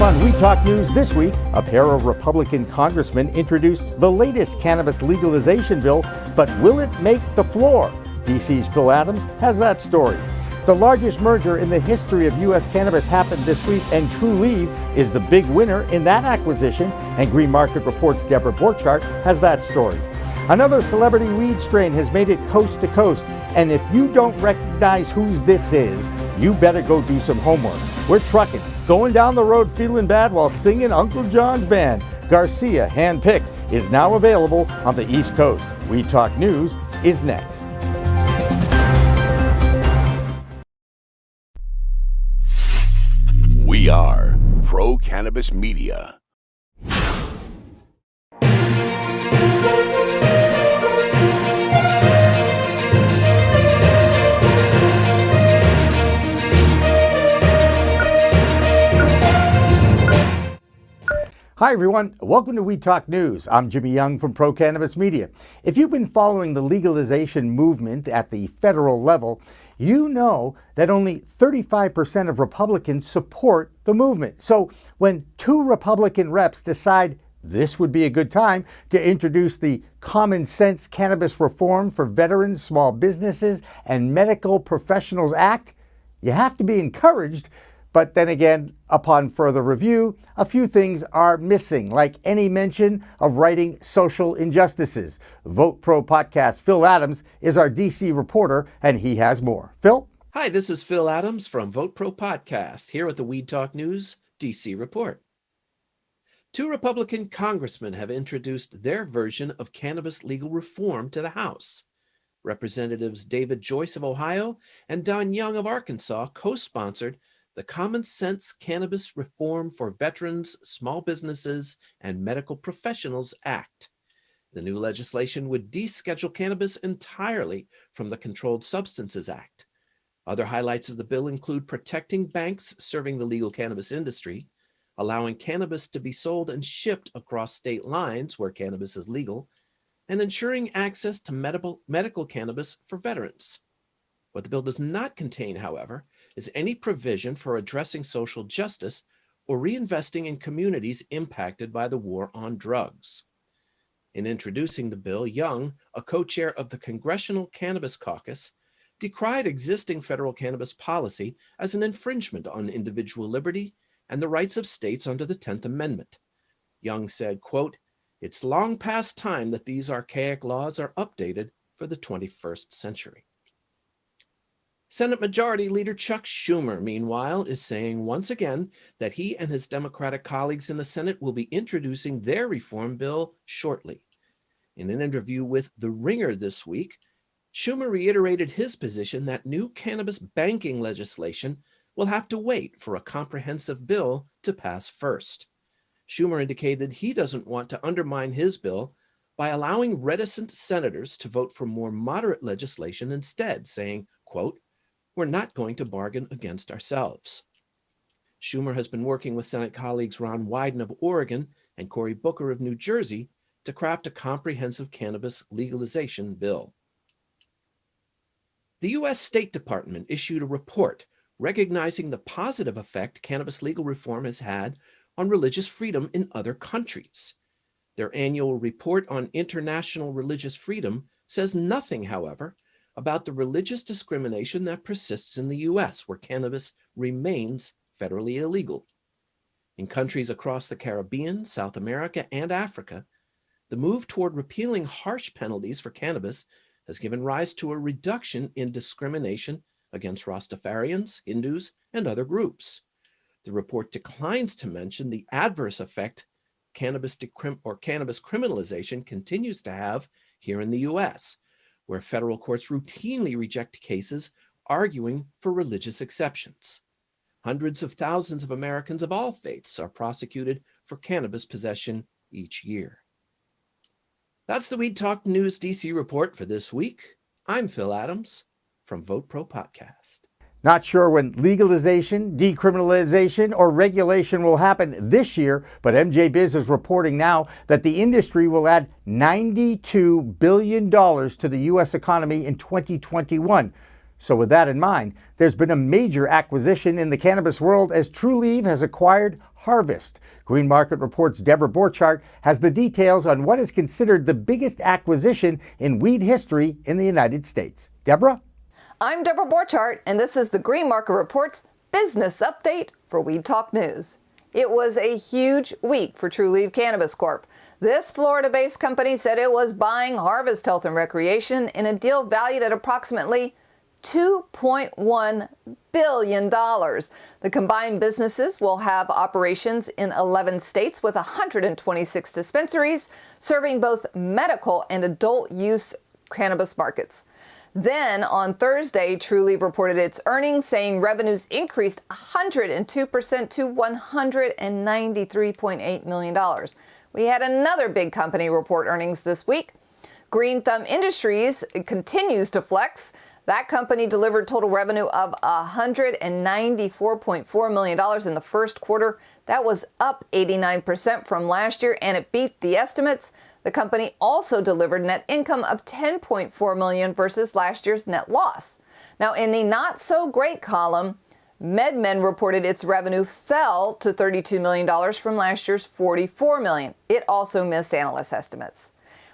on We Talk News this week, a pair of Republican congressmen introduced the latest cannabis legalization bill, but will it make the floor? DC's Phil Adams has that story. The largest merger in the history of U.S. cannabis happened this week, and Trulieve is the big winner in that acquisition, and Green Market Report's Deborah Borchardt has that story. Another celebrity weed strain has made it coast to coast, and if you don't recognize whose this is, you better go do some homework. We're trucking, going down the road feeling bad while singing Uncle John's Band. Garcia, Handpicked, is now available on the East Coast. We Talk News is next. We are Pro Cannabis Media. Hi everyone, welcome to We Talk News. I'm Jimmy Young from Pro Cannabis Media. If you've been following the legalization movement at the federal level, you know that only 35% of Republicans support the movement. So when two Republican reps decide this would be a good time to introduce the Common Sense Cannabis Reform for Veterans, Small Businesses, and Medical Professionals Act, you have to be encouraged. But then again, upon further review, a few things are missing, like any mention of righting social injustices. Vote Pro Podcast Phil Adams is our DC reporter, and he has more. Phil? Hi, this is Phil Adams from Vote Pro Podcast, here with the Weed Talk News DC report. Two Republican congressmen have introduced their version of cannabis legal reform to the House. Representatives David Joyce of Ohio and Don Young of Arkansas co-sponsored the Common Sense Cannabis Reform for Veterans, Small Businesses, and Medical Professionals Act. The new legislation would deschedule cannabis entirely from the Controlled Substances Act. Other highlights of the bill include protecting banks serving the legal cannabis industry, allowing cannabis to be sold and shipped across state lines where cannabis is legal, and ensuring access to medical cannabis for veterans. What the bill does not contain, however, is any provision for addressing social justice or reinvesting in communities impacted by the war on drugs. In introducing the bill, Young, a co-chair of the Congressional Cannabis Caucus, decried existing federal cannabis policy as an infringement on individual liberty and the rights of states under the 10th Amendment. Young said, quote, "It's long past time that these archaic laws are updated for the 21st century." Senate Majority Leader Chuck Schumer, meanwhile, is saying once again that he and his Democratic colleagues in the Senate will be introducing their reform bill shortly. In an interview with The Ringer this week, Schumer reiterated his position that new cannabis banking legislation will have to wait for a comprehensive bill to pass first. Schumer indicated he doesn't want to undermine his bill by allowing reticent senators to vote for more moderate legislation instead, saying, quote, "We're not going to bargain against ourselves." Schumer has been working with Senate colleagues Ron Wyden of Oregon and Cory Booker of New Jersey to craft a comprehensive cannabis legalization bill. The U.S. State Department issued a report recognizing the positive effect cannabis legal reform has had on religious freedom in other countries. Their annual report on international religious freedom says nothing, however, about the religious discrimination that persists in the U.S., where cannabis remains federally illegal. In countries across the Caribbean, South America, and Africa, the move toward repealing harsh penalties for cannabis has given rise to a reduction in discrimination against Rastafarians, Hindus, and other groups. The report declines to mention the adverse effect cannabis criminalization continues to have here in the U.S., where federal courts routinely reject cases arguing for religious exceptions. Hundreds of thousands of Americans of all faiths are prosecuted for cannabis possession each year. That's the Weed Talk News DC report for this week. I'm Phil Adams from Vote Pro Podcast. Not sure when legalization, decriminalization, or regulation will happen this year, but MJ Biz is reporting now that the industry will add $92 billion to the U.S. economy in 2021. So with that in mind, there's been a major acquisition in the cannabis world as Trulieve has acquired harvest. Green Market Report's Deborah Borchardt has the details on what is considered the biggest acquisition in weed history in the United States. Deborah? I'm Deborah Borchardt, and this is the Green Market Report's business update for Weed Talk News. It was a huge week for Trulieve Cannabis Corp. This Florida-based company said it was buying Harvest Health and Recreation in a deal valued at approximately $2.1 billion. The combined businesses will have operations in 11 states with 126 dispensaries, serving both medical and adult use cannabis markets. Then on Thursday, Trulieve reported its earnings, saying revenues increased 102% to $193.8 million. We had another big company report earnings this week. Green Thumb Industries continues to flex. That company delivered total revenue of $194.4 million in the first quarter. That was up 89% from last year, and it beat the estimates. The company also delivered net income of $10.4 million versus last year's net loss. Now, in the not-so-great column, MedMen reported its revenue fell to $32 million from last year's $44 million. It also missed analyst estimates.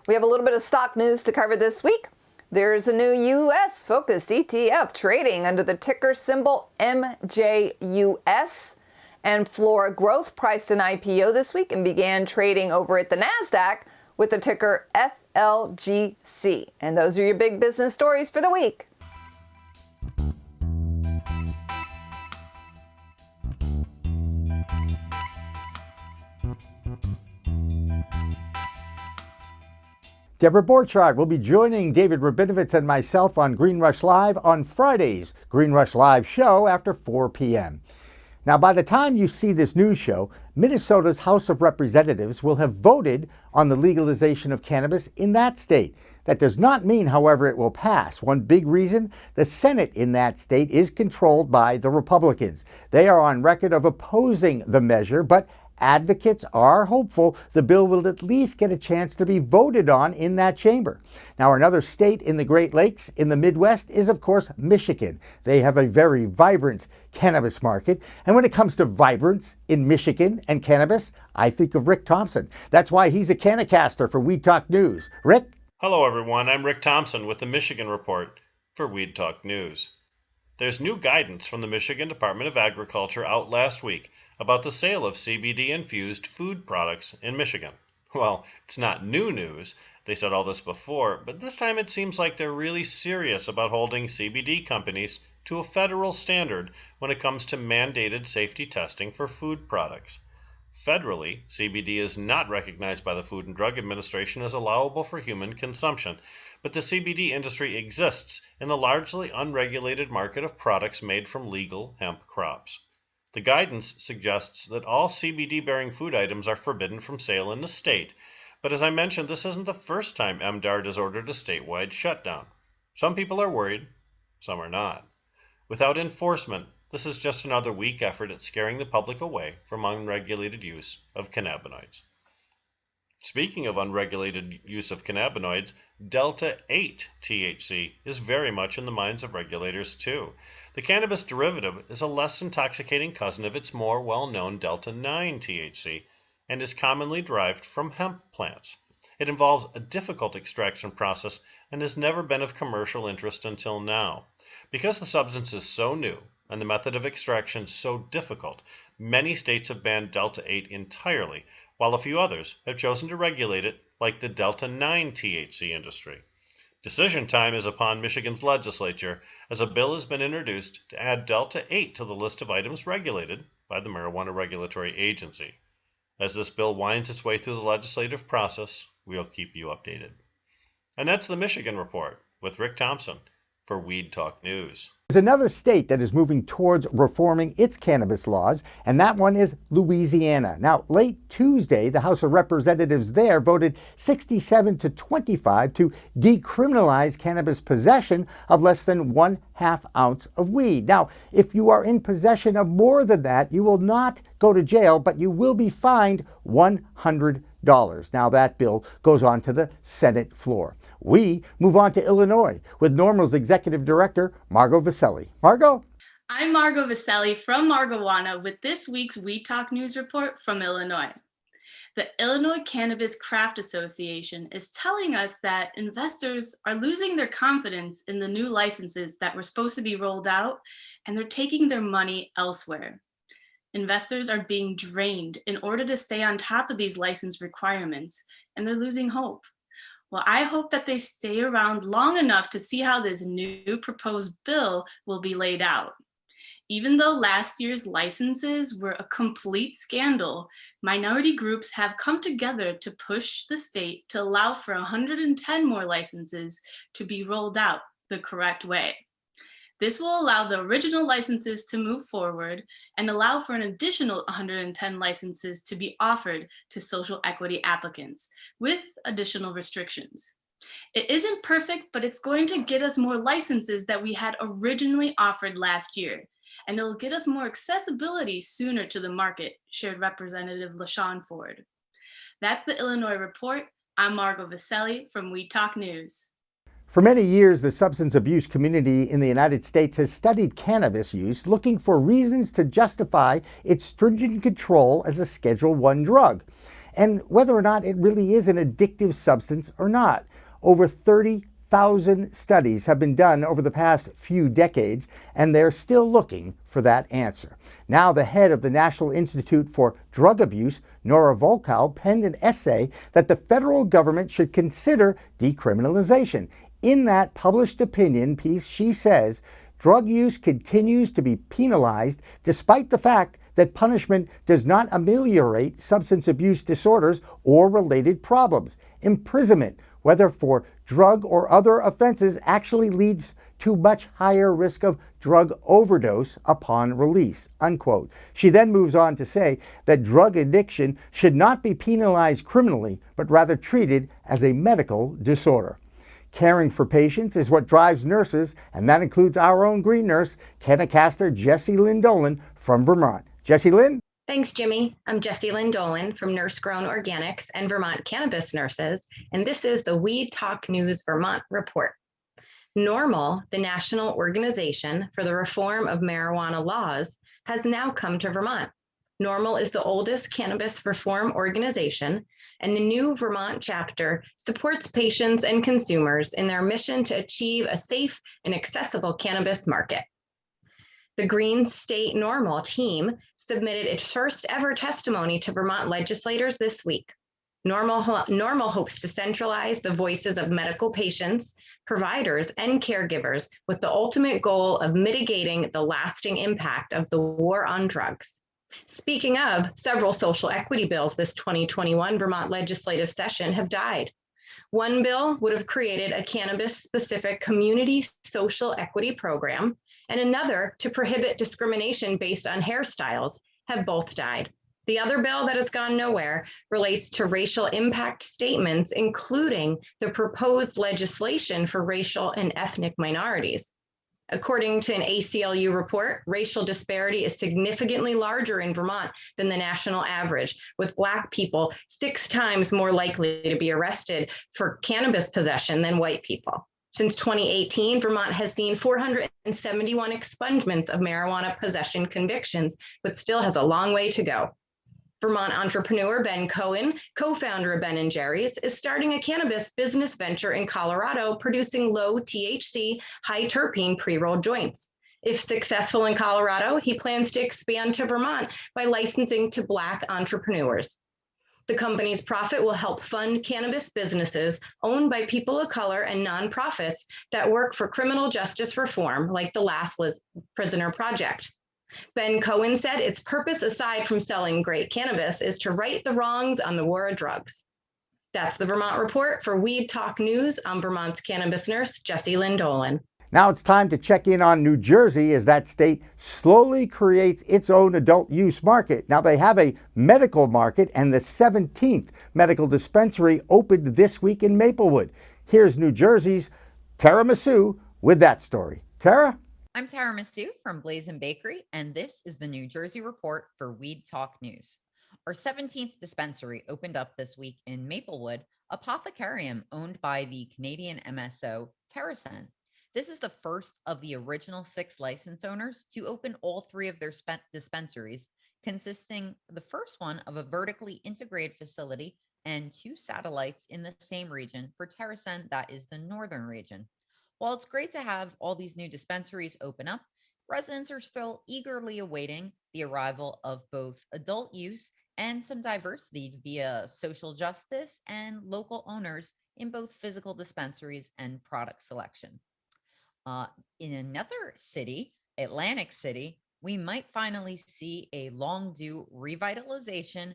We have a little bit of stock news to cover this week. There's a new U.S.-focused ETF trading under the ticker symbol MJUS. And Flora Growth priced an IPO this week and began trading over at the NASDAQ with the ticker FLGC. And those are your big business stories for the week. Deborah Borchardt will be joining David Rabinovitz and myself on Green Rush Live on Friday's Green Rush Live show after 4 p.m. Now, by the time you see this news show, Minnesota's House of Representatives will have voted on the legalization of cannabis in that state. That does not mean, however, it will pass. One big reason, the Senate in that state is controlled by the Republicans. They are on record of opposing the measure, but advocates are hopeful the bill will at least get a chance to be voted on in that chamber. Now, another state in the Great Lakes in the Midwest is, of course, Michigan. They have a very vibrant cannabis market. And when it comes to vibrance in Michigan and cannabis, I think of Rick Thompson. That's why he's a Cannacaster for Weed Talk News. Rick? Hello, everyone. I'm Rick Thompson with the Michigan Report for Weed Talk News. There's new guidance from the Michigan Department of Agriculture out last week about the sale of CBD-infused food products in Michigan. Well, it's not new news. They said all this before, but this time it seems like they're really serious about holding CBD companies to a federal standard when it comes to mandated safety testing for food products. Federally, CBD is not recognized by the Food and Drug Administration as allowable for human consumption, but the CBD industry exists in the largely unregulated market of products made from legal hemp crops. The guidance suggests that all CBD-bearing food items are forbidden from sale in the state, but as I mentioned, this isn't the first time MDARD has ordered a statewide shutdown. Some people are worried, some are not. Without enforcement, this is just another weak effort at scaring the public away from unregulated use of cannabinoids. Speaking of unregulated use of cannabinoids, Delta-8 THC is very much in the minds of regulators too. The cannabis derivative is a less intoxicating cousin of its more well-known Delta-9 THC and is commonly derived from hemp plants. It involves a difficult extraction process and has never been of commercial interest until now. Because the substance is so new and the method of extraction so difficult, many states have banned Delta-8 entirely, while a few others have chosen to regulate it, like the Delta-9 THC industry. Decision time is upon Michigan's legislature, as a bill has been introduced to add Delta-8 to the list of items regulated by the Marijuana Regulatory Agency. As this bill winds its way through the legislative process, we'll keep you updated. And that's the Michigan Report with Rick Thompson for Weed Talk News. There's another state that is moving towards reforming its cannabis laws, and that one is Louisiana. Now, late Tuesday, the House of Representatives there voted 67-25 to decriminalize cannabis possession of less than 1/2 ounce of weed. Now, if you are in possession of more than that, you will not go to jail, but you will be fined $100. Now, that bill goes on to the Senate floor. We move on to Illinois with Normal's Executive Director, Margot Vaselli. Margot? I'm Margot Vaselli from Margowana with this week's We Talk News report from Illinois. The Illinois Cannabis Craft Association is telling us that investors are losing their confidence in the new licenses that were supposed to be rolled out, and they're taking their money elsewhere. Investors are being drained in order to stay on top of these license requirements, and they're losing hope. Well, I hope that they stay around long enough to see how this new proposed bill will be laid out. Even though last year's licenses were a complete scandal, minority groups have come together to push the state to allow for 110 more licenses to be rolled out the correct way. This will allow the original licenses to move forward and allow for an additional 110 licenses to be offered to social equity applicants with additional restrictions. It isn't perfect, but it's going to get us more licenses that we had originally offered last year, and it'll get us more accessibility sooner to the market, shared Representative LaShawn Ford. That's the Illinois Report. I'm Margot Vaselli from We Talk News. For many years, the substance abuse community in the United States has studied cannabis use, looking for reasons to justify its stringent control as a Schedule I drug, and whether or not it really is an addictive substance or not. Over 30,000 studies have been done over the past few decades, and they're still looking for that answer. Now, the head of the National Institute for Drug Abuse, Nora Volkow, penned an essay that the federal government should consider decriminalization. In that published opinion piece, she says, drug use continues to be penalized despite the fact that punishment does not ameliorate substance abuse disorders or related problems. Imprisonment, whether for drug or other offenses, actually leads to much higher risk of drug overdose upon release, unquote. She then moves on to say that drug addiction should not be penalized criminally, but rather treated as a medical disorder. Caring for patients is what drives nurses, and that includes our own green nurse, Cannacaster Jessie Lynn Dolan from Vermont. Jessie Lynn? Thanks, Jimmy. I'm Jessie Lynn Dolan from Nurse Grown Organics and Vermont Cannabis Nurses, and this is the Weed Talk News Vermont Report. NORML, the National Organization for the Reform of Marijuana Laws, has now come to Vermont. NORML is the oldest cannabis reform organization, and the new Vermont chapter supports patients and consumers in their mission to achieve a safe and accessible cannabis market. The Green State NORML team submitted its first ever testimony to Vermont legislators this week. NORML hopes to centralize the voices of medical patients, providers, and caregivers with the ultimate goal of mitigating the lasting impact of the war on drugs. Speaking of, several social equity bills this 2021 Vermont legislative session have died. One bill would have created a cannabis-specific community social equity program, and another to prohibit discrimination based on hairstyles have both died. The other bill that has gone nowhere relates to racial impact statements, including the proposed legislation for racial and ethnic minorities. According to an ACLU report, racial disparity is significantly larger in Vermont than the national average, with Black people 6 times more likely to be arrested for cannabis possession than white people. Since 2018, Vermont has seen 471 expungements of marijuana possession convictions, but still has a long way to go. Vermont entrepreneur Ben Cohen, co-founder of Ben & Jerry's, is starting a cannabis business venture in Colorado producing low THC, high terpene pre-rolled joints. If successful in Colorado, he plans to expand to Vermont by licensing to Black entrepreneurs. The company's profit will help fund cannabis businesses owned by people of color and nonprofits that work for criminal justice reform, like the Last Prisoner Project. Ben Cohen said its purpose, aside from selling great cannabis, is to right the wrongs on the war of drugs. That's the Vermont Report. For Weed Talk News, I'm Vermont's cannabis nurse, Jessie Lynn Dolan. Now it's time to check in on New Jersey as that state slowly creates its own adult use market. Now they have a medical market, and the 17th medical dispensary opened this week in Maplewood. Here's New Jersey's Tara Masu with that story. Tara? I'm Tara Masu from Blazin' Bakery, and this is the New Jersey Report for Weed Talk News. Our 17th dispensary opened up this week in Maplewood, Apothecarium owned by the Canadian MSO TerraSen. This is the first of the original 6 license owners to open all 3 of their dispensaries, consisting the first one of a vertically integrated facility and 2 satellites in the same region for TerrAscend, that is the northern region. While it's great to have all these new dispensaries open up, residents are still eagerly awaiting the arrival of both adult use and some diversity via social justice and local owners in both physical dispensaries and product selection. Uh, in another city, Atlantic City, we might finally see a long due revitalization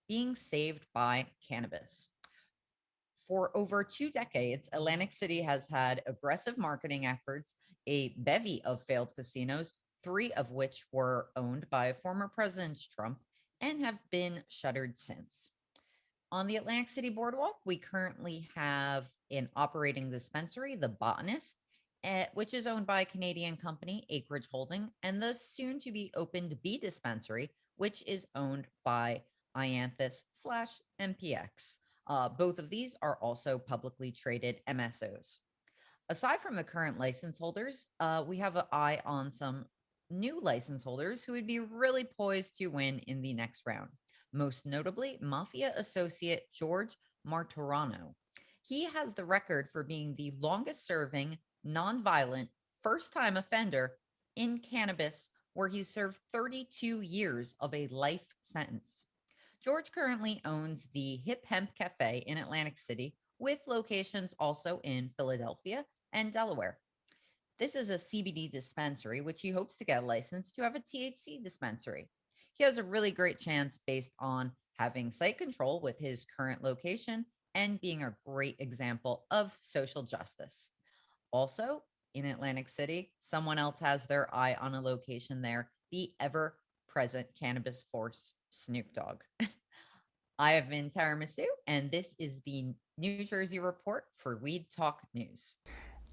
being saved by cannabis. For over 2 decades, Atlantic City has had aggressive marketing efforts, a bevy of failed casinos, 3 of which were owned by former President Trump and have been shuttered since. On the Atlantic City Boardwalk, we currently have an operating dispensary, The Botanist, which is owned by Canadian company Acreage Holding, and the soon to be opened Bee Dispensary, which is owned by Ianthus/MPX. Both of these are also publicly traded MSOs. Aside from the current license holders, we have an eye on some new license holders who would be really poised to win in the next round. Most notably, Mafia associate George Martorano. He has the record for being the longest serving, nonviolent, first-time offender in cannabis, where he served 32 years of a life sentence. George currently owns the Hip Hemp Cafe in Atlantic City, with locations also in Philadelphia and Delaware. This is a CBD dispensary, which he hopes to get a license to have a THC dispensary. He has a really great chance based on having site control with his current location and being a great example of social justice. Also, in Atlantic City, someone else has their eye on a location there, the ever-present cannabis force, Snoop Dogg. I have been Tara Masu, and this is the New Jersey Report for Weed Talk News.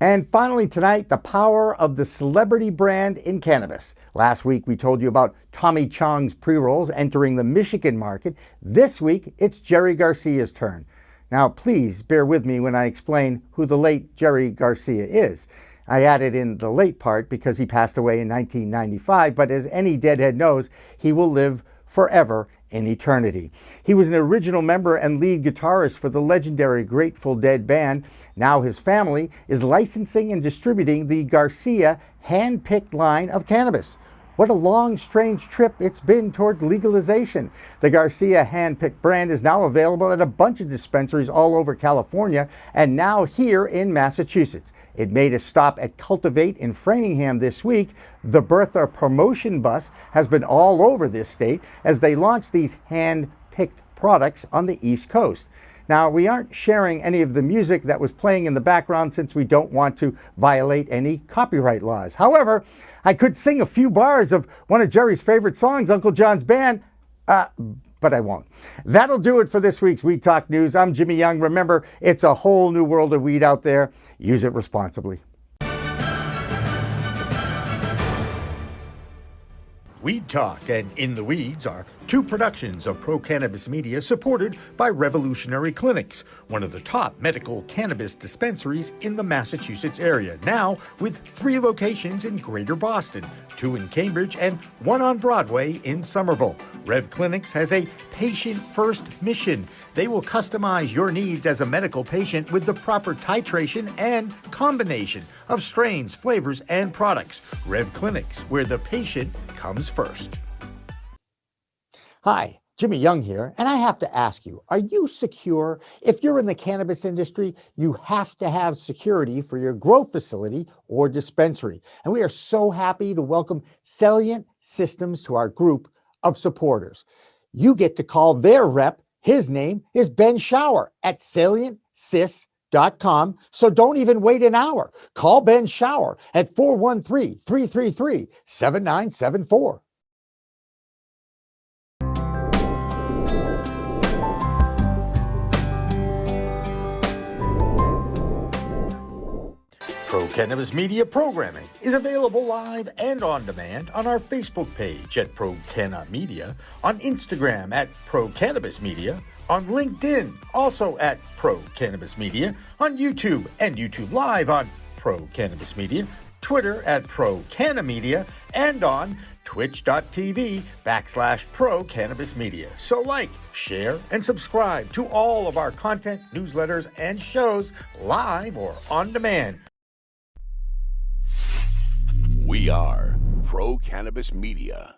And finally tonight, the power of the celebrity brand in cannabis. Last week, we told you about Tommy Chong's pre-rolls entering the Michigan market. This week, it's Jerry Garcia's turn. Now, please bear with me when I explain who the late Jerry Garcia is. I added in the late part because he passed away in 1995, but as any deadhead knows, he will live forever in eternity. He was an original member and lead guitarist for the legendary Grateful Dead band. Now his family is licensing and distributing the Garcia hand-picked line of cannabis. What a long, strange trip it's been towards legalization. The Garcia hand-picked brand is now available at a bunch of dispensaries all over California and now here in Massachusetts. It made a stop at Cultivate in Framingham this week. The Bertha promotion bus has been all over this state as they launch these hand-picked products on the East Coast. Now, we aren't sharing any of the music that was playing in the background since we don't want to violate any copyright laws. However, I could sing a few bars of one of Jerry's favorite songs, Uncle John's Band, but I won't. That'll do it for this week's Weed Talk News. I'm Jimmy Young. Remember, it's a whole new world of weed out there. Use it responsibly. Weed Talk and In the Weeds are 2 productions of Pro Cannabis Media supported by Revolutionary Clinics, one of the top medical cannabis dispensaries in the Massachusetts area, now with 3 locations in Greater Boston, 2 in Cambridge and 1 on Broadway in Somerville. Rev Clinics has a patient-first mission. They will customize your needs as a medical patient with the proper titration and combination of strains, flavors, and products. Rev Clinics, where the patient comes first. Hi, Jimmy Young here, and I have to ask you, are you secure? If you're in the cannabis industry, you have to have security for your grow facility or dispensary. And we are so happy to welcome Salient Systems to our group of supporters. You get to call their rep. His name is Ben Shower at SalientSys.com. So don't even wait an hour. Call Ben Shower at 413-333-7974. Pro Cannabis Media programming is available live and on demand on our Facebook page at Pro Canna Media, on Instagram at Pro Cannabis Media, on LinkedIn also at Pro Cannabis Media, on YouTube and YouTube Live on @ProCannabis Media, Twitter @ProCannamedia, and on twitch.tv/ProCannabis Media. So like, share, and subscribe to all of our content, newsletters, and shows live or on demand. We are Pro Cannabis Media.